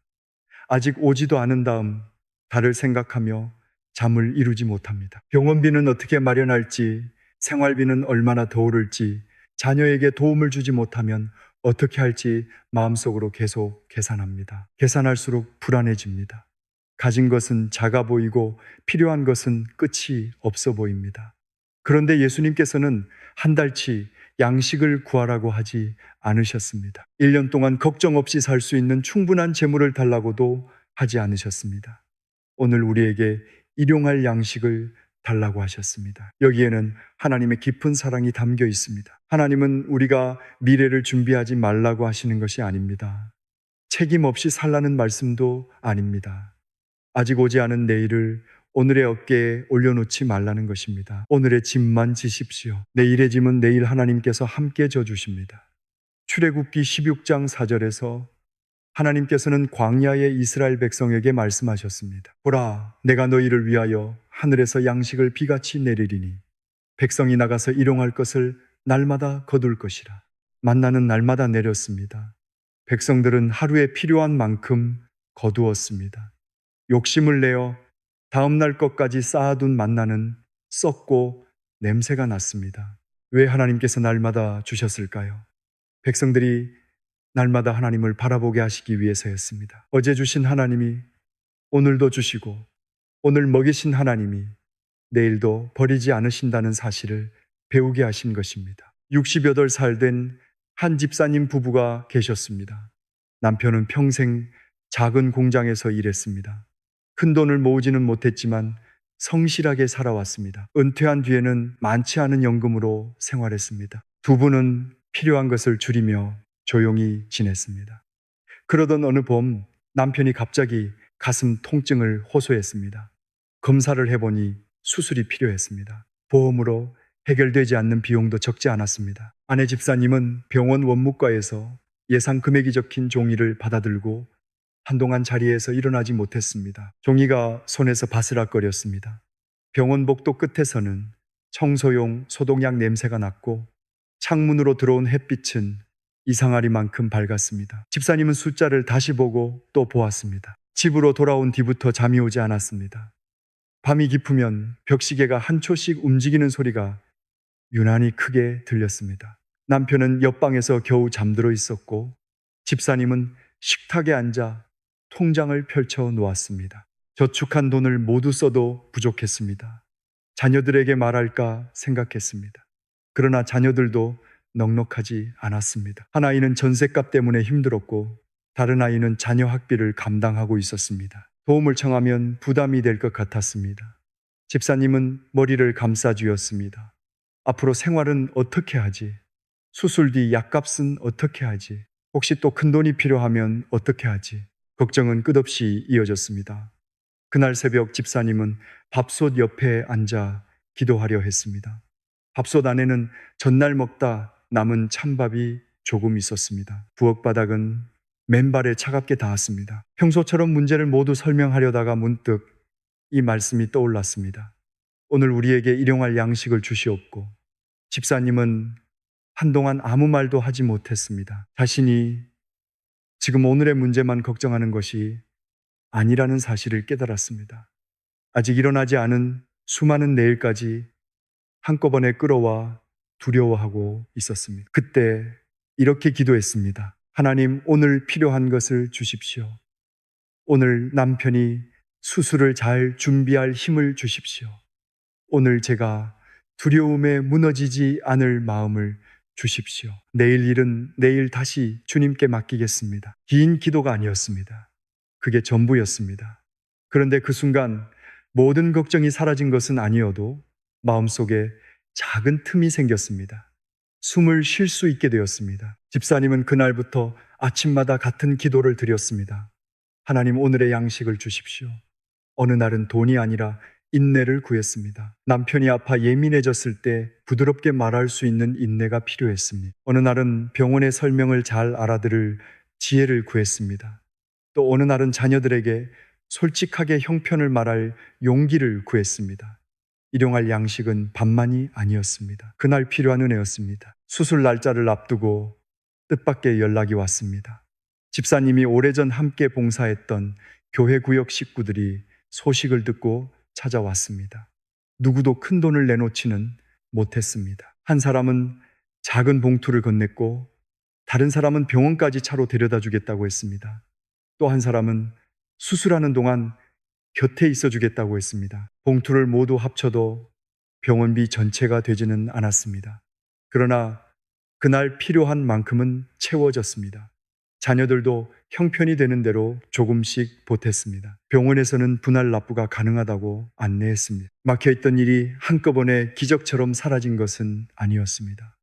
Speaker 1: 아직 오지도 않은 다음 달을 생각하며 잠을 이루지 못합니다. 병원비는 어떻게 마련할지, 생활비는 얼마나 더 오를지, 자녀에게 도움을 주지 못하면 어떻게 할지 마음속으로 계속 계산합니다. 계산할수록 불안해집니다. 가진 것은 작아 보이고 필요한 것은 끝이 없어 보입니다. 그런데 예수님께서는 한 달치 양식을 구하라고 하지 않으셨습니다. 1년 동안 걱정 없이 살 수 있는 충분한 재물을 달라고도 하지 않으셨습니다. 오늘 우리에게 일용할 양식을 달라고 하셨습니다. 여기에는 하나님의 깊은 사랑이 담겨 있습니다. 하나님은 우리가 미래를 준비하지 말라고 하시는 것이 아닙니다. 책임 없이 살라는 말씀도 아닙니다. 아직 오지 않은 내일을 오늘의 어깨에 올려놓지 말라는 것입니다. 오늘의 짐만 지십시오. 내일의 짐은 내일 하나님께서 함께 져주십니다. 출애굽기 16장 4절에서 하나님께서는 광야의 이스라엘 백성에게 말씀하셨습니다. 보라, 내가 너희를 위하여 하늘에서 양식을 비같이 내리리니 백성이 나가서 일용할 것을 날마다 거둘 것이라. 만나는 날마다 내렸습니다. 백성들은 하루에 필요한 만큼 거두었습니다. 욕심을 내어 다음 날 것까지 쌓아둔 만나는 썩고 냄새가 났습니다. 왜 하나님께서 날마다 주셨을까요? 백성들이 날마다 하나님을 바라보게 하시기 위해서였습니다. 어제 주신 하나님이 오늘도 주시고 오늘 먹이신 하나님이 내일도 버리지 않으신다는 사실을 배우게 하신 것입니다. 68살 된 한 집사님 부부가 계셨습니다. 남편은 평생 작은 공장에서 일했습니다. 큰 돈을 모으지는 못했지만 성실하게 살아왔습니다. 은퇴한 뒤에는 많지 않은 연금으로 생활했습니다. 두 분은 필요한 것을 줄이며 조용히 지냈습니다. 그러던 어느 봄 남편이 갑자기 가슴 통증을 호소했습니다. 검사를 해보니 수술이 필요했습니다. 보험으로 해결되지 않는 비용도 적지 않았습니다. 아내 집사님은 병원 원무과에서 예상 금액이 적힌 종이를 받아들고 한동안 자리에서 일어나지 못했습니다. 종이가 손에서 바스락거렸습니다. 병원 복도 끝에서는 청소용 소독약 냄새가 났고 창문으로 들어온 햇빛은 이상하리만큼 밝았습니다. 집사님은 숫자를 다시 보고 또 보았습니다. 집으로 돌아온 뒤부터 잠이 오지 않았습니다. 밤이 깊으면 벽시계가 한 초씩 움직이는 소리가 유난히 크게 들렸습니다. 남편은 옆방에서 겨우 잠들어 있었고 집사님은 식탁에 앉아 통장을 펼쳐 놓았습니다. 저축한 돈을 모두 써도 부족했습니다. 자녀들에게 말할까 생각했습니다. 그러나 자녀들도 넉넉하지 않았습니다. 한 아이는 전셋값 때문에 힘들었고 다른 아이는 자녀 학비를 감당하고 있었습니다. 도움을 청하면 부담이 될 것 같았습니다. 집사님은 머리를 감싸쥐었습니다. 앞으로 생활은 어떻게 하지? 수술 뒤 약값은 어떻게 하지? 혹시 또 큰돈이 필요하면 어떻게 하지? 걱정은 끝없이 이어졌습니다. 그날 새벽 집사님은 밥솥 옆에 앉아 기도하려 했습니다. 밥솥 안에는 전날 먹다 남은 찬밥이 조금 있었습니다. 부엌바닥은 맨발에 차갑게 닿았습니다. 평소처럼 문제를 모두 설명하려다가 문득 이 말씀이 떠올랐습니다. 오늘 우리에게 일용할 양식을 주시옵고. 집사님은 한동안 아무 말도 하지 못했습니다. 자신이 지금 오늘의 문제만 걱정하는 것이 아니라는 사실을 깨달았습니다. 아직 일어나지 않은 수많은 내일까지 한꺼번에 끌어와 두려워하고 있었습니다. 그때 이렇게 기도했습니다. 하나님, 오늘 필요한 것을 주십시오. 오늘 남편이 수술을 잘 준비할 힘을 주십시오. 오늘 제가 두려움에 무너지지 않을 마음을 주십시오. 내일 일은 내일 다시 주님께 맡기겠습니다. 긴 기도가 아니었습니다. 그게 전부였습니다. 그런데 그 순간 모든 걱정이 사라진 것은 아니어도 마음속에 작은 틈이 생겼습니다. 숨을 쉴 수 있게 되었습니다. 집사님은 그날부터 아침마다 같은 기도를 드렸습니다. 하나님, 오늘의 양식을 주십시오. 어느 날은 돈이 아니라 인내를 구했습니다. 남편이 아파 예민해졌을 때 부드럽게 말할 수 있는 인내가 필요했습니다. 어느 날은 병원의 설명을 잘 알아들을 지혜를 구했습니다. 또 어느 날은 자녀들에게 솔직하게 형편을 말할 용기를 구했습니다. 일용할 양식은 밥만이 아니었습니다. 그날 필요한 은혜였습니다. 수술 날짜를 앞두고 뜻밖의 연락이 왔습니다. 집사님이 오래전 함께 봉사했던 교회 구역 식구들이 소식을 듣고 찾아왔습니다. 누구도 큰 돈을 내놓지는 못했습니다. 한 사람은 작은 봉투를 건넸고 다른 사람은 병원까지 차로 데려다 주겠다고 했습니다. 또 한 사람은 수술하는 동안 곁에 있어 주겠다고 했습니다. 봉투를 모두 합쳐도 병원비 전체가 되지는 않았습니다. 그러나 그날 필요한 만큼은 채워졌습니다. 자녀들도 형편이 되는 대로 조금씩 보탰습니다. 병원에서는 분할 납부가 가능하다고 안내했습니다. 막혀있던 일이 한꺼번에 기적처럼 사라진 것은 아니었습니다.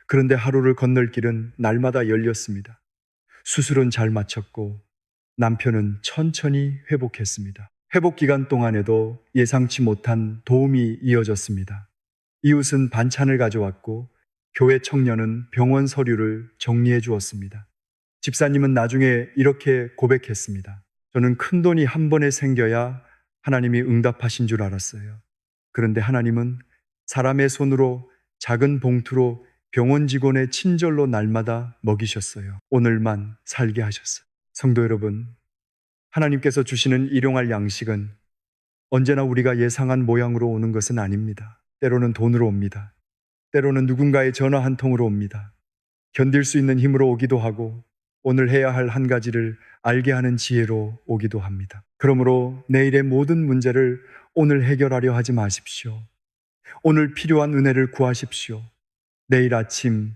Speaker 1: 그런데 하루를 건널 길은 날마다 열렸습니다. 수술은 잘 마쳤고 남편은 천천히 회복했습니다. 회복 기간 동안에도 예상치 못한 도움이 이어졌습니다. 이웃은 반찬을 가져왔고 교회 청년은 병원 서류를 정리해 주었습니다. 집사님은 나중에 이렇게 고백했습니다. 저는 큰 돈이 한 번에 생겨야 하나님이 응답하신 줄 알았어요. 그런데 하나님은 사람의 손으로 작은 봉투로 병원 직원의 친절로 날마다 먹이셨어요. 오늘만 살게 하셨어요. 성도 여러분, 하나님께서 주시는 일용할 양식은 언제나 우리가 예상한 모양으로 오는 것은 아닙니다. 때로는 돈으로 옵니다. 때로는 누군가의 전화 한 통으로 옵니다. 견딜 수 있는 힘으로 오기도 하고 오늘 해야 할 한 가지를 알게 하는 지혜로 오기도 합니다. 그러므로 내일의 모든 문제를 오늘 해결하려 하지 마십시오. 오늘 필요한 은혜를 구하십시오. 내일 아침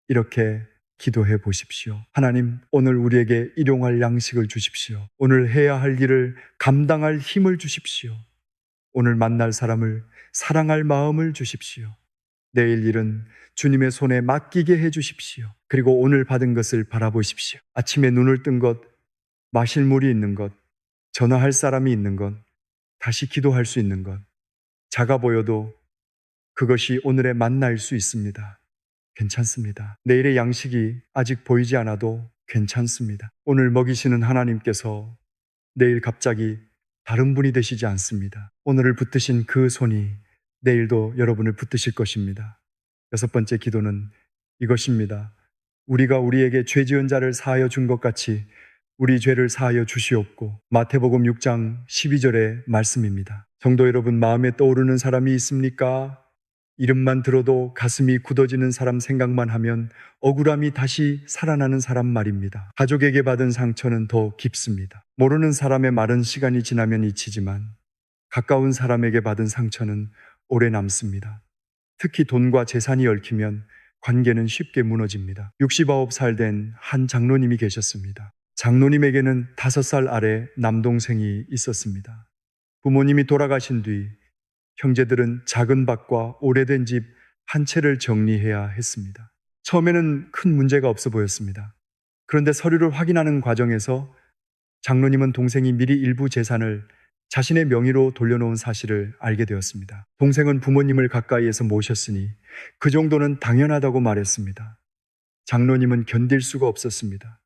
Speaker 1: 이렇게 기도해 보십시오. 하나님, 오늘 우리에게 일용할 양식을 주십시오. 오늘 해야 할 일을 감당할 힘을 주십시오. 오늘 만날 사람을 사랑할 마음을 주십시오. 내일 일은 주님의 손에 맡기게 해 주십시오. 그리고 오늘 받은 것을 바라보십시오. 아침에 눈을 뜬 것, 마실 물이 있는 것, 전화할 사람이 있는 것, 다시 기도할 수 있는 것, 작아 보여도 그것이 오늘의 만나일 수 있습니다. 괜찮습니다. 내일의 양식이 아직 보이지 않아도 괜찮습니다. 오늘 먹이시는 하나님께서 내일 갑자기 다른 분이 되시지 않습니다. 오늘을 붙드신 그 손이 내일도 여러분을 붙드실 것입니다. 여섯 번째 기도는 이것입니다. 우리가 우리에게 죄 지은 자를 사하여 준 것 같이 우리 죄를 사하여 주시옵고. 마태복음 6장 12절의 말씀입니다. 성도 여러분, 마음에 떠오르는 사람이 있습니까? 이름만 들어도 가슴이 굳어지는 사람 생각만 하면 억울함이 다시 살아나는 사람 말입니다. 가족에게 받은 상처는 더 깊습니다. 모르는 사람의 말은 시간이 지나면 잊히지만 가까운 사람에게 받은 상처는 오래 남습니다. 특히 돈과 재산이 얽히면 관계는 쉽게 무너집니다. 69살 된 한 장로님이 계셨습니다. 장로님에게는 5살 아래 남동생이 있었습니다. 부모님이 돌아가신 뒤 형제들은 작은 밭과 오래된 집 한 채를 정리해야 했습니다. 처음에는 큰 문제가 없어 보였습니다. 그런데 서류를 확인하는 과정에서 장로님은 동생이 미리 일부 재산을 자신의 명의로 돌려놓은 사실을 알게 되었습니다. 동생은 부모님을 가까이에서 모셨으니 그 정도는 당연하다고 말했습니다. 장로님은 견딜 수가 없었습니다.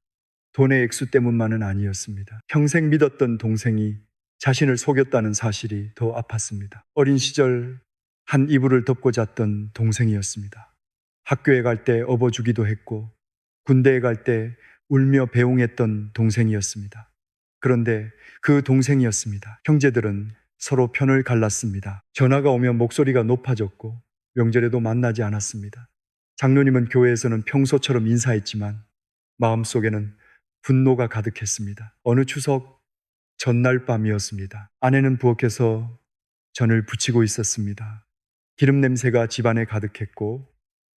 Speaker 1: 돈의 액수 때문만은 아니었습니다. 평생 믿었던 동생이 자신을 속였다는 사실이 더 아팠습니다. 어린 시절 한 이불을 덮고 잤던 동생이었습니다. 학교에 갈 때 업어주기도 했고 군대에 갈 때 울며 배웅했던 동생이었습니다. 그런데 그 동생이었습니다. 형제들은 서로 편을 갈랐습니다. 전화가 오면 목소리가 높아졌고 명절에도 만나지 않았습니다. 장로님은 교회에서는 평소처럼 인사했지만 마음속에는 분노가 가득했습니다. 어느 추석 전날 밤이었습니다. 아내는 부엌에서 전을 부치고 있었습니다. 기름 냄새가 집안에 가득했고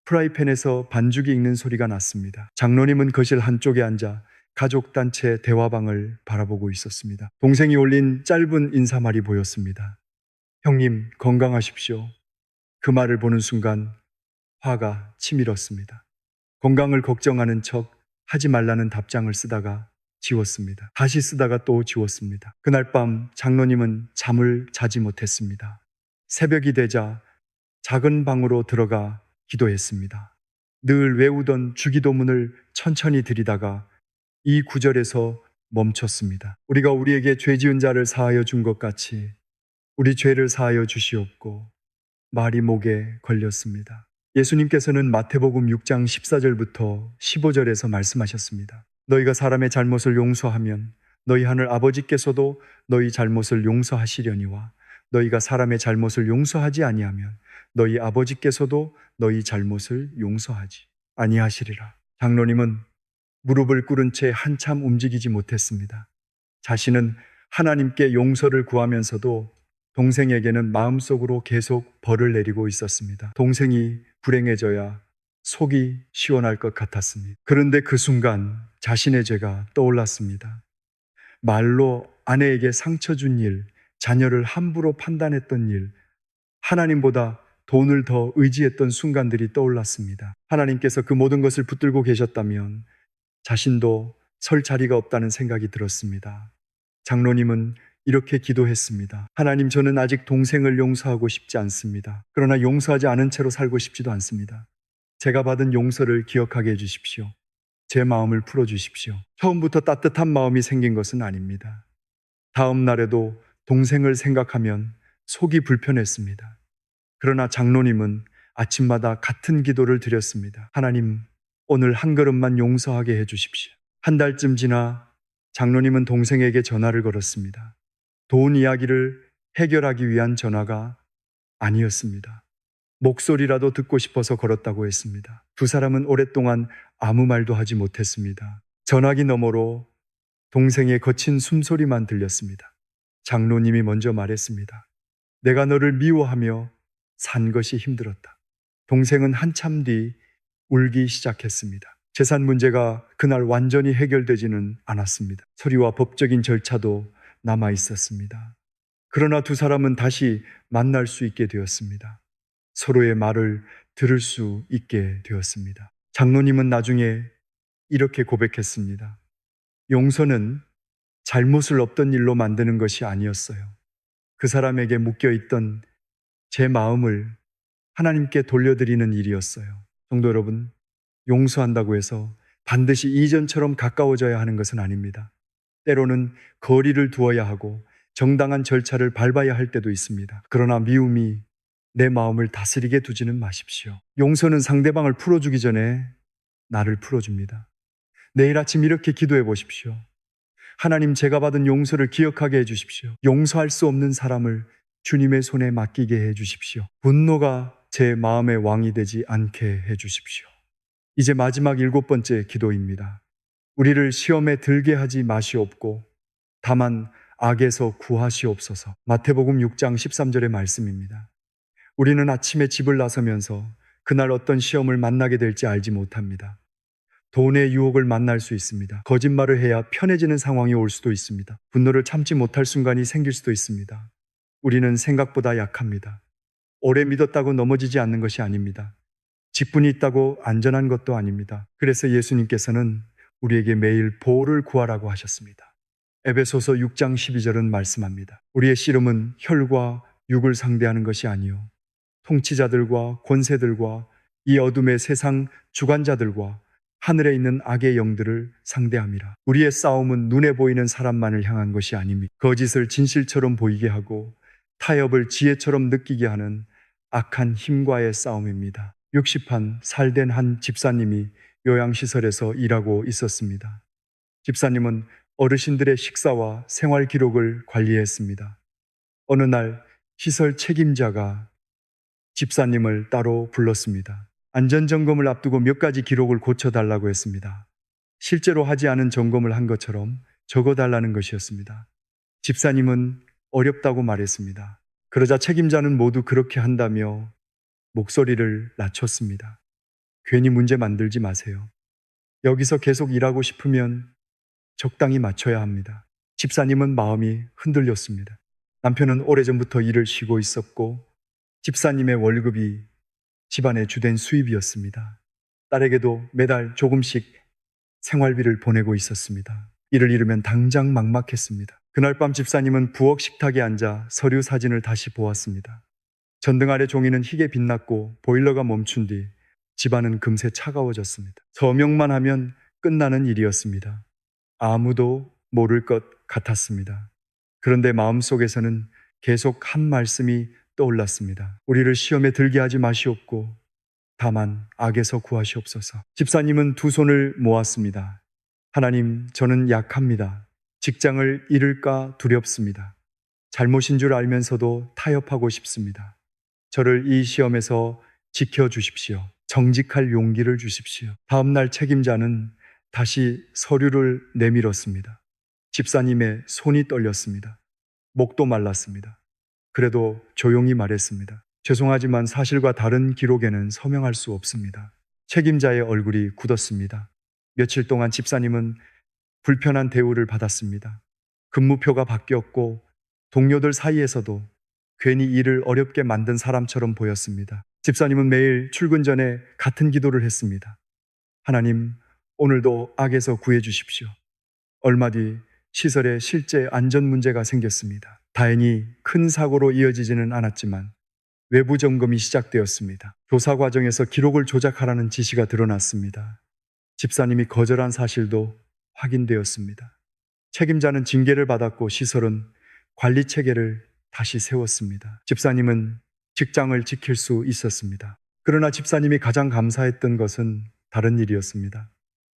Speaker 1: 프라이팬에서 반죽이 익는 소리가 났습니다. 장로님은 거실 한쪽에 앉아 가족단체 대화방을 바라보고 있었습니다. 동생이 올린 짧은 인사말이 보였습니다. 형님, 건강하십시오. 그 말을 보는 순간 화가 치밀었습니다. 건강을 걱정하는 척 하지 말라는 답장을 쓰다가 지웠습니다. 다시 쓰다가 또 지웠습니다. 그날 밤 장로님은 잠을 자지 못했습니다. 새벽이 되자 작은 방으로 들어가 기도했습니다. 늘 외우던 주기도문을 천천히 들이다가 이 구절에서 멈췄습니다. 우리가 우리에게 죄 지은 자를 사하여 준 것 같이 우리 죄를 사하여 주시옵고. 말이 목에 걸렸습니다. 예수님께서는 마태복음 6장 14절부터 15절에서 말씀하셨습니다. 너희가 사람의 잘못을 용서하면 너희 하늘 아버지께서도 너희 잘못을 용서하시려니와 너희가 사람의 잘못을 용서하지 아니하면 너희 아버지께서도 너희 잘못을 용서하지 아니하시리라. 장로님은 무릎을 꿇은 채 한참 움직이지 못했습니다. 자신은 하나님께 용서를 구하면서도 동생에게는 마음속으로 계속 벌을 내리고 있었습니다. 동생이 불행해져야 속이 시원할 것 같았습니다. 그런데 그 순간 자신의 죄가 떠올랐습니다. 말로 아내에게 상처 준 일, 자녀를 함부로 판단했던 일, 하나님보다 돈을 더 의지했던 순간들이 떠올랐습니다. 하나님께서 그 모든 것을 붙들고 계셨다면 자신도 설 자리가 없다는 생각이 들었습니다. 장로님은 이렇게 기도했습니다. 하나님, 저는 아직 동생을 용서하고 싶지 않습니다. 그러나 용서하지 않은 채로 살고 싶지도 않습니다. 제가 받은 용서를 기억하게 해주십시오. 제 마음을 풀어주십시오. 처음부터 따뜻한 마음이 생긴 것은 아닙니다. 다음 날에도 동생을 생각하면 속이 불편했습니다. 그러나 장로님은 아침마다 같은 기도를 드렸습니다. 하나님, 오늘 한 걸음만 용서하게 해주십시오. 한 달쯤 지나 장로님은 동생에게 전화를 걸었습니다. 돈 이야기를 해결하기 위한 전화가 아니었습니다. 목소리라도 듣고 싶어서 걸었다고 했습니다. 두 사람은 오랫동안 아무 말도 하지 못했습니다. 전화기 너머로 동생의 거친 숨소리만 들렸습니다. 장로님이 먼저 말했습니다. 내가 너를 미워하며 산 것이 힘들었다. 동생은 한참 뒤 울기 시작했습니다. 재산 문제가 그날 완전히 해결되지는 않았습니다. 서류와 법적인 절차도 남아 있었습니다. 그러나 두 사람은 다시 만날 수 있게 되었습니다. 서로의 말을 들을 수 있게 되었습니다. 장로님은 나중에 이렇게 고백했습니다. 용서는 잘못을 없던 일로 만드는 것이 아니었어요. 그 사람에게 묶여있던 제 마음을 하나님께 돌려드리는 일이었어요. 성도 여러분, 용서한다고 해서 반드시 이전처럼 가까워져야 하는 것은 아닙니다. 때로는 거리를 두어야 하고 정당한 절차를 밟아야 할 때도 있습니다. 그러나 미움이 내 마음을 다스리게 두지는 마십시오. 용서는 상대방을 풀어주기 전에 나를 풀어줍니다. 내일 아침 이렇게 기도해 보십시오. 하나님, 제가 받은 용서를 기억하게 해주십시오. 용서할 수 없는 사람을 주님의 손에 맡기게 해주십시오. 분노가 제 마음의 왕이 되지 않게 해주십시오. 이제 마지막 7번째 기도입니다. 우리를 시험에 들게 하지 마시옵고 다만 악에서 구하시옵소서. 마태복음 6장 13절의 말씀입니다. 우리는 아침에 집을 나서면서 그날 어떤 시험을 만나게 될지 알지 못합니다. 돈의 유혹을 만날 수 있습니다. 거짓말을 해야 편해지는 상황이 올 수도 있습니다. 분노를 참지 못할 순간이 생길 수도 있습니다. 우리는 생각보다 약합니다. 오래 믿었다고 넘어지지 않는 것이 아닙니다. 직분이 있다고 안전한 것도 아닙니다. 그래서 예수님께서는 우리에게 매일 보호를 구하라고 하셨습니다. 에베소서 6장 12절은 말씀합니다. 우리의 씨름은 혈과 육을 상대하는 것이 아니요 통치자들과 권세들과 이 어둠의 세상 주관자들과 하늘에 있는 악의 영들을 상대함이라. 우리의 싸움은 눈에 보이는 사람만을 향한 것이 아닙니다. 거짓을 진실처럼 보이게 하고 타협을 지혜처럼 느끼게 하는 악한 힘과의 싸움입니다. 60한 살된 한 집사님이 요양시설에서 일하고 있었습니다. 집사님은 어르신들의 식사와 생활 기록을 관리했습니다. 어느 날 시설 책임자가 집사님을 따로 불렀습니다. 안전점검을 앞두고 몇 가지 기록을 고쳐달라고 했습니다. 실제로 하지 않은 점검을 한 것처럼 적어달라는 것이었습니다. 집사님은 어렵다고 말했습니다. 그러자 책임자는 모두 그렇게 한다며 목소리를 낮췄습니다. 괜히 문제 만들지 마세요. 여기서 계속 일하고 싶으면 적당히 맞춰야 합니다. 집사님은 마음이 흔들렸습니다. 남편은 오래전부터 일을 쉬고 있었고 집사님의 월급이 집안의 주된 수입이었습니다. 딸에게도 매달 조금씩 생활비를 보내고 있었습니다. 일을 잃으면 당장 막막했습니다. 그날 밤 집사님은 부엌 식탁에 앉아 서류 사진을 다시 보았습니다. 전등 아래 종이는 희게 빛났고 보일러가 멈춘 뒤 집안은 금세 차가워졌습니다. 서명만 하면 끝나는 일이었습니다. 아무도 모를 것 같았습니다. 그런데 마음속에서는 계속 한 말씀이 떠올랐습니다. 우리를 시험에 들게 하지 마시옵고 다만 악에서 구하시옵소서. 집사님은 두 손을 모았습니다. 하나님, 저는 약합니다. 직장을 잃을까 두렵습니다. 잘못인 줄 알면서도 타협하고 싶습니다. 저를 이 시험에서 지켜주십시오. 정직할 용기를 주십시오. 다음 날 책임자는 다시 서류를 내밀었습니다. 집사님의 손이 떨렸습니다. 목도 말랐습니다. 그래도 조용히 말했습니다. 죄송하지만 사실과 다른 기록에는 서명할 수 없습니다. 책임자의 얼굴이 굳었습니다. 며칠 동안 집사님은 불편한 대우를 받았습니다. 근무표가 바뀌었고 동료들 사이에서도 괜히 일을 어렵게 만든 사람처럼 보였습니다. 집사님은 매일 출근 전에 같은 기도를 했습니다. 하나님, 오늘도 악에서 구해 주십시오. 얼마 뒤 시설에 실제 안전 문제가 생겼습니다. 다행히 큰 사고로 이어지지는 않았지만 외부 점검이 시작되었습니다. 조사 과정에서 기록을 조작하라는 지시가 드러났습니다. 집사님이 거절한 사실도 확인되었습니다. 책임자는 징계를 받았고 시설은 관리 체계를 다시 세웠습니다. 집사님은 직장을 지킬 수 있었습니다. 그러나 집사님이 가장 감사했던 것은 다른 일이었습니다.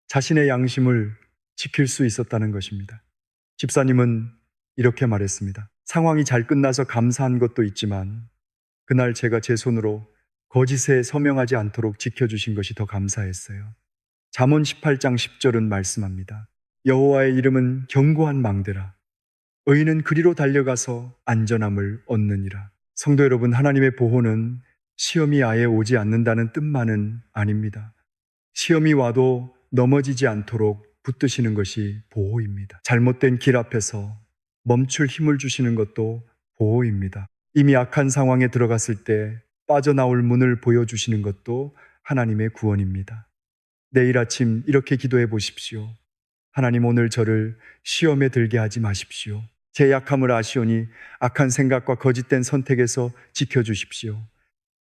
Speaker 1: 자신의 양심을 지킬 수 있었다는 것입니다. 집사님은 이렇게 말했습니다. 상황이 잘 끝나서 감사한 것도 있지만 그날 제가 제 손으로 거짓에 서명하지 않도록 지켜주신 것이 더 감사했어요. 잠언 18장 10절은 말씀합니다. 여호와의 이름은 견고한 망대라. 의인은 그리로 달려가서 안전함을 얻느니라. 성도 여러분, 하나님의 보호는 시험이 아예 오지 않는다는 뜻만은 아닙니다. 시험이 와도 넘어지지 않도록 붙드시는 것이 보호입니다. 잘못된 길 앞에서 멈출 힘을 주시는 것도 보호입니다. 이미 악한 상황에 들어갔을 때 빠져나올 문을 보여주시는 것도 하나님의 구원입니다. 내일 아침 이렇게 기도해 보십시오. 하나님, 오늘 저를 시험에 들게 하지 마십시오. 제 약함을 아시오니 악한 생각과 거짓된 선택에서 지켜주십시오.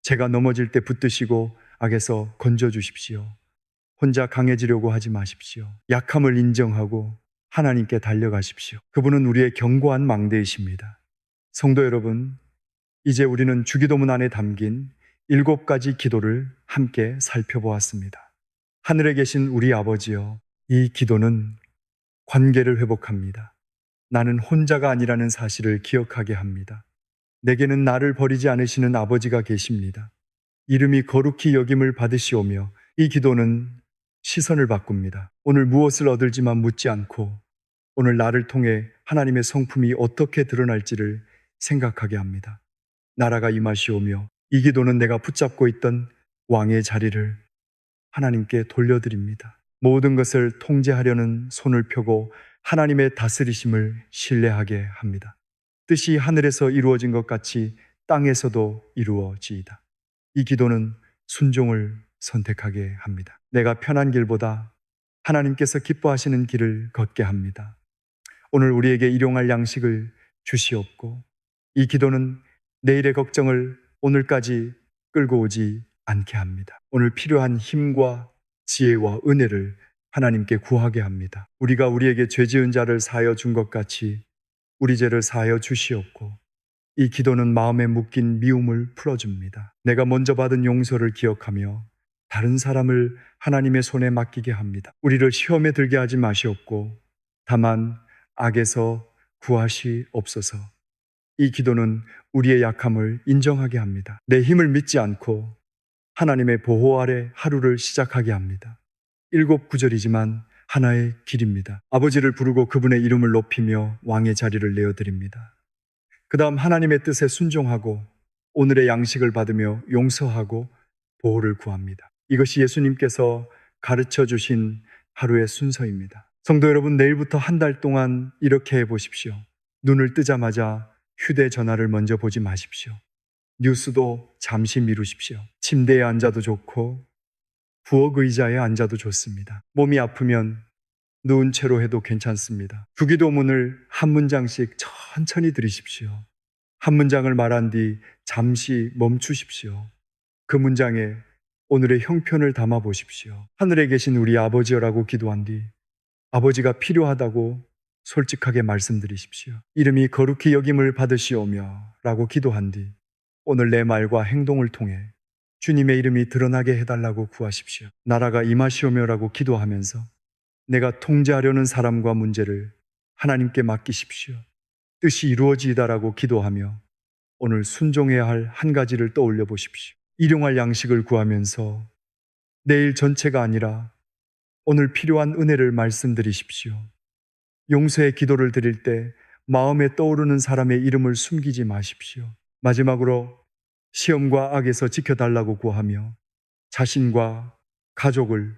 Speaker 1: 제가 넘어질 때 붙드시고 악에서 건져주십시오. 혼자 강해지려고 하지 마십시오. 약함을 인정하고 하나님께 달려가십시오. 그분은 우리의 견고한 망대이십니다. 성도 여러분, 이제 우리는 주기도문 안에 담긴 7가지 기도를 함께 살펴보았습니다. 하늘에 계신 우리 아버지여, 이 기도는 관계를 회복합니다. 나는 혼자가 아니라는 사실을 기억하게 합니다. 내게는 나를 버리지 않으시는 아버지가 계십니다. 이름이 거룩히 여김을 받으시오며 이 기도는 시선을 바꿉니다. 오늘 무엇을 얻을지만 묻지 않고 오늘 나를 통해 하나님의 성품이 어떻게 드러날지를 생각하게 합니다. 나라가 임하시오며 이 기도는 내가 붙잡고 있던 왕의 자리를 하나님께 돌려드립니다. 모든 것을 통제하려는 손을 펴고 하나님의 다스리심을 신뢰하게 합니다. 뜻이 하늘에서 이루어진 것 같이 땅에서도 이루어지이다. 이 기도는 순종을 선택하게 합니다. 내가 편한 길보다 하나님께서 기뻐하시는 길을 걷게 합니다. 오늘 우리에게 일용할 양식을 주시옵고 이 기도는 내일의 걱정을 오늘까지 끌고 오지 않게 합니다. 오늘 필요한 힘과 지혜와 은혜를 하나님께 구하게 합니다. 우리가 우리에게 죄 지은 자를 사하여 준 것 같이 우리 죄를 사하여 주시옵고 이 기도는 마음에 묶인 미움을 풀어줍니다. 내가 먼저 받은 용서를 기억하며 다른 사람을 하나님의 손에 맡기게 합니다. 우리를 시험에 들게 하지 마시옵고 다만 악에서 구하시옵소서. 이 기도는 우리의 약함을 인정하게 합니다. 내 힘을 믿지 않고 하나님의 보호 아래 하루를 시작하게 합니다. 7구절이지만 하나의 길입니다. 아버지를 부르고 그분의 이름을 높이며 왕의 자리를 내어드립니다. 그 다음 하나님의 뜻에 순종하고 오늘의 양식을 받으며 용서하고 보호를 구합니다. 이것이 예수님께서 가르쳐 주신 하루의 순서입니다. 성도 여러분, 내일부터 한 달 동안 이렇게 해보십시오. 눈을 뜨자마자 휴대전화를 먼저 보지 마십시오. 뉴스도 잠시 미루십시오. 침대에 앉아도 좋고 부엌 의자에 앉아도 좋습니다. 몸이 아프면 누운 채로 해도 괜찮습니다. 주기도문을 한 문장씩 천천히 들으십시오. 한 문장을 말한 뒤 잠시 멈추십시오. 그 문장에 오늘의 형편을 담아 보십시오. 하늘에 계신 우리 아버지여라고 기도한 뒤 아버지가 필요하다고 솔직하게 말씀드리십시오. 이름이 거룩히 여김을 받으시오며 라고 기도한 뒤 오늘 내 말과 행동을 통해 주님의 이름이 드러나게 해달라고 구하십시오. 나라가 임하시오며 라고 기도하면서 내가 통제하려는 사람과 문제를 하나님께 맡기십시오. 뜻이 이루어지이다라고 기도하며 오늘 순종해야 할 한 가지를 떠올려 보십시오. 일용할 양식을 구하면서 내일 전체가 아니라 오늘 필요한 은혜를 말씀드리십시오. 용서의 기도를 드릴 때 마음에 떠오르는 사람의 이름을 숨기지 마십시오. 마지막으로 시험과 악에서 지켜달라고 구하며 자신과 가족을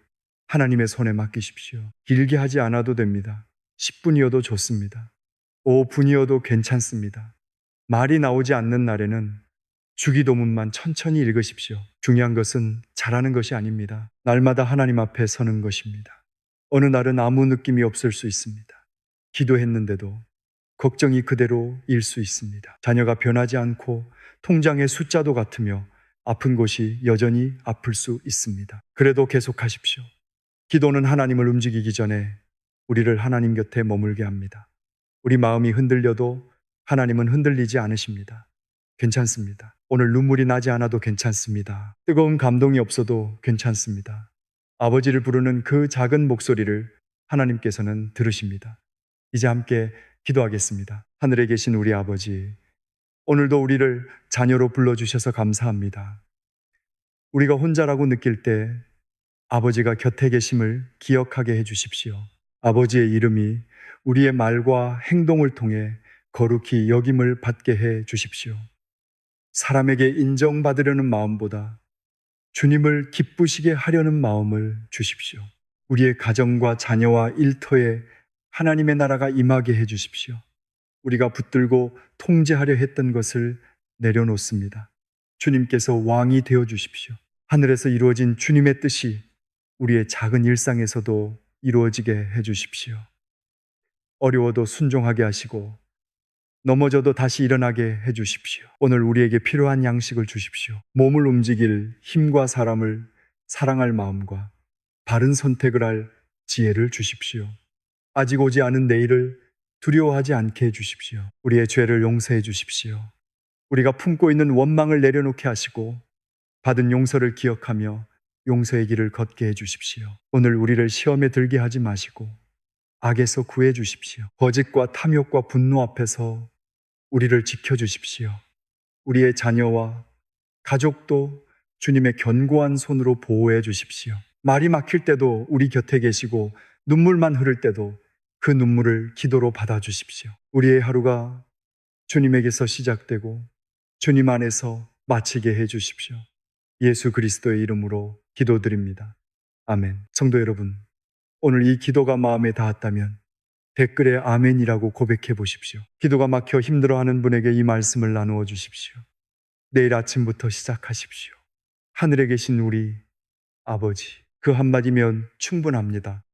Speaker 1: 하나님의 손에 맡기십시오. 길게 하지 않아도 됩니다. 10분이어도 좋습니다. 5분이어도 괜찮습니다. 말이 나오지 않는 날에는 주기도문만 천천히 읽으십시오. 중요한 것은 잘하는 것이 아닙니다. 날마다 하나님 앞에 서는 것입니다. 어느 날은 아무 느낌이 없을 수 있습니다. 기도했는데도 걱정이 그대로일 수 있습니다. 자녀가 변하지 않고 통장의 숫자도 같으며 아픈 곳이 여전히 아플 수 있습니다. 그래도 계속하십시오. 기도는 하나님을 움직이기 전에 우리를 하나님 곁에 머물게 합니다. 우리 마음이 흔들려도 하나님은 흔들리지 않으십니다. 괜찮습니다. 오늘 눈물이 나지 않아도 괜찮습니다. 뜨거운 감동이 없어도 괜찮습니다. 아버지를 부르는 그 작은 목소리를 하나님께서는 들으십니다. 이제 함께 기도하겠습니다. 하늘에 계신 우리 아버지, 오늘도 우리를 자녀로 불러주셔서 감사합니다. 우리가 혼자라고 느낄 때 아버지가 곁에 계심을 기억하게 해 주십시오. 아버지의 이름이 우리의 말과 행동을 통해 거룩히 여김을 받게 해 주십시오. 사람에게 인정받으려는 마음보다 주님을 기쁘시게 하려는 마음을 주십시오. 우리의 가정과 자녀와 일터에 하나님의 나라가 임하게 해 주십시오. 우리가 붙들고 통제하려 했던 것을 내려놓습니다. 주님께서 왕이 되어 주십시오. 하늘에서 이루어진 주님의 뜻이 우리의 작은 일상에서도 이루어지게 해 주십시오. 어려워도 순종하게 하시고 넘어져도 다시 일어나게 해 주십시오. 오늘 우리에게 필요한 양식을 주십시오. 몸을 움직일 힘과 사람을 사랑할 마음과 바른 선택을 할 지혜를 주십시오. 아직 오지 않은 내일을 두려워하지 않게 해 주십시오. 우리의 죄를 용서해 주십시오. 우리가 품고 있는 원망을 내려놓게 하시고 받은 용서를 기억하며 용서의 길을 걷게 해 주십시오. 오늘 우리를 시험에 들게 하지 마시고 악에서 구해 주십시오. 거짓과 탐욕과 분노 앞에서 우리를 지켜주십시오. 우리의 자녀와 가족도 주님의 견고한 손으로 보호해 주십시오. 말이 막힐 때도 우리 곁에 계시고 눈물만 흐를 때도 그 눈물을 기도로 받아주십시오. 우리의 하루가 주님에게서 시작되고 주님 안에서 마치게 해 주십시오. 예수 그리스도의 이름으로 기도드립니다. 아멘. 성도 여러분, 오늘 이 기도가 마음에 닿았다면 댓글에 아멘이라고 고백해 보십시오. 기도가 막혀 힘들어하는 분에게 이 말씀을 나누어 주십시오. 내일 아침부터 시작하십시오. 하늘에 계신 우리 아버지, 그 한마디면 충분합니다.